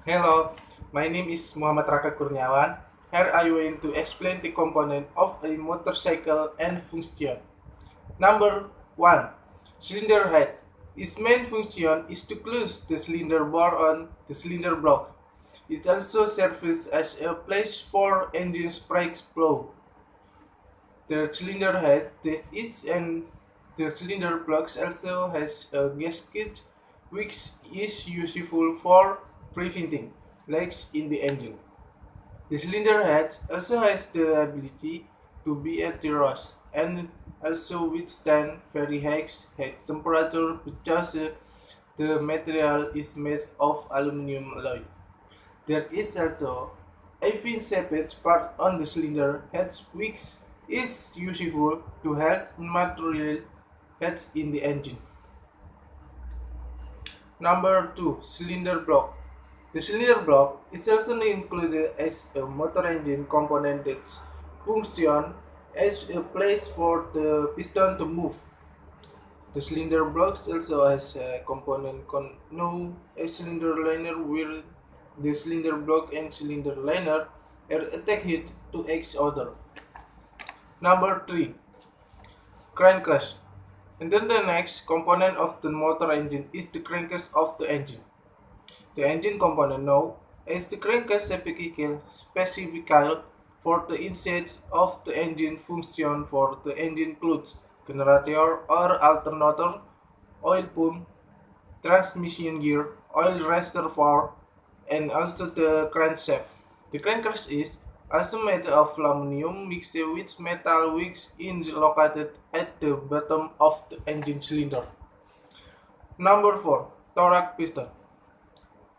Hello, my name is Muhammad Raka Kurniawan. Here I going to explain the component of a motorcycle and function. Number 1. Cylinder head. Its main function is to close the cylinder bore on the cylinder block. It also serves as a place for engine brakes flow. The cylinder head that is and the cylinder blocks also has a gasket which is useful for preventing leaks in the engine. The cylinder head also has the ability to be anti-rust and also withstand very high head temperature because the material is made of aluminum alloy. There is also a fin-shaped part on the cylinder head which is useful to help material heads in the engine. Number 2. Cylinder block. The cylinder block is also included as a motor engine component that functions as a place for the piston to move. The cylinder block also has a component known as cylinder liner where the cylinder block and cylinder liner are attached to each other. Number 3. Crankcase. And then the next component of the motor engine is the crankcase of the engine. The engine component now is the crankcase specified for the inside of the engine function for the engine clutch, generator or alternator, oil pump, transmission gear, oil reservoir, and also the crankshaft. The crankcase is also made of aluminum mixed with metal which is located at the bottom of the engine cylinder. Number 4. Torque piston.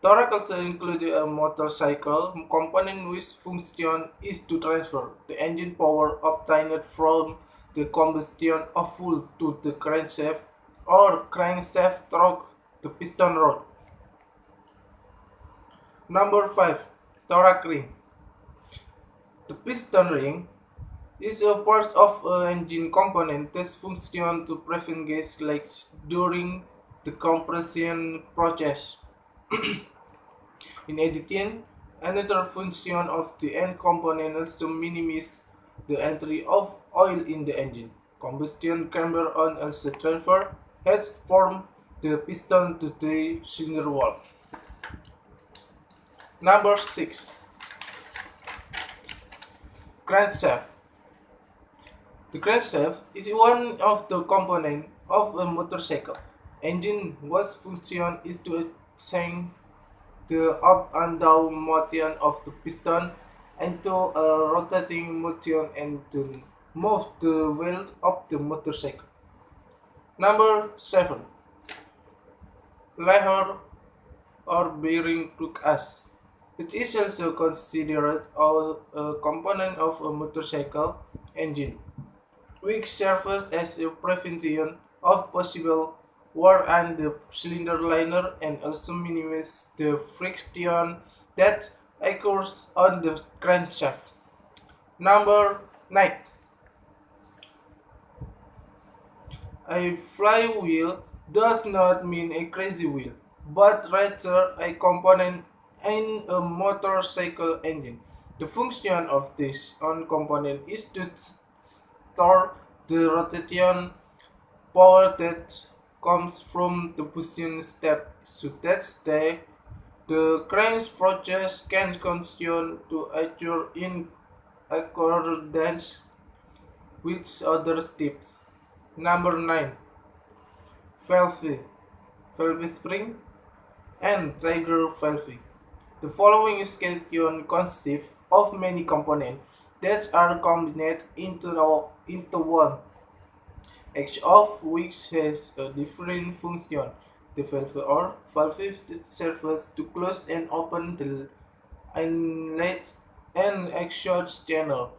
Torque also includes a motorcycle component whose function is to transfer the engine power obtained from the combustion of fuel to the crankshaft or crankshaft through the piston rod. Number 5. Torque ring. The piston ring is a part of an engine component that functions to prevent gas leaks during the compression process. In addition, another function of the end component is to minimize the entry of oil in the engine. Combustion chamber on also transfer head from the piston to the cylinder wall. Number 6. Crankshaft. The crankshaft is one of the components of a motorcycle engine whose function is to assign the up and down motion of the piston into a rotating motion and to move the wheel of the motorcycle. Number 7. Lever or bearing tugas. It is also considered a component of a motorcycle engine, which serves as a prevention of possible wear on the cylinder liner and also minimizes the friction that occurs on the crankshaft. Number 9. A flywheel does not mean a crazy wheel, but rather a component in a motorcycle engine. The function of this on component is to store the rotation power that comes from the pushing step so that the crank process can continue to occur in accordance with other steps. Number 9. Valve. Valve spring and trigger valve. The following schedule consists of many components that are combined into one, each of which has a different function. The valve or valve serves to close and open the inlet and exhaust channel.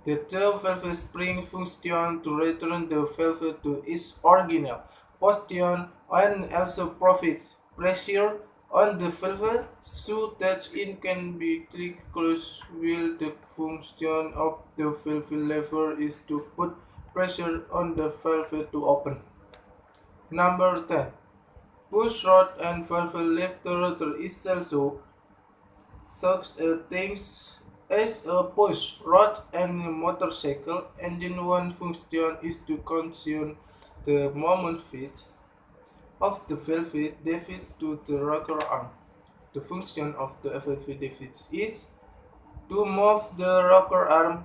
The two valve spring function to return the valve to its original position and also provides pressure on the valve so that it can be clicked closed while the function of the valve lever is to put pressure on the valve to open. Number 10. Push rod and valve left rotor is also such things as a push rod and a motorcycle engine. One function is to consume the moment feed of the valve defeats to the rocker arm. The function of the valve defeats is to move the rocker arm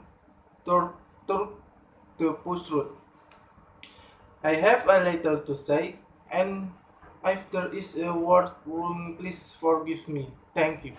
toward the push rod. I have a little to say, and if there is a word wrong, please forgive me. Thank you.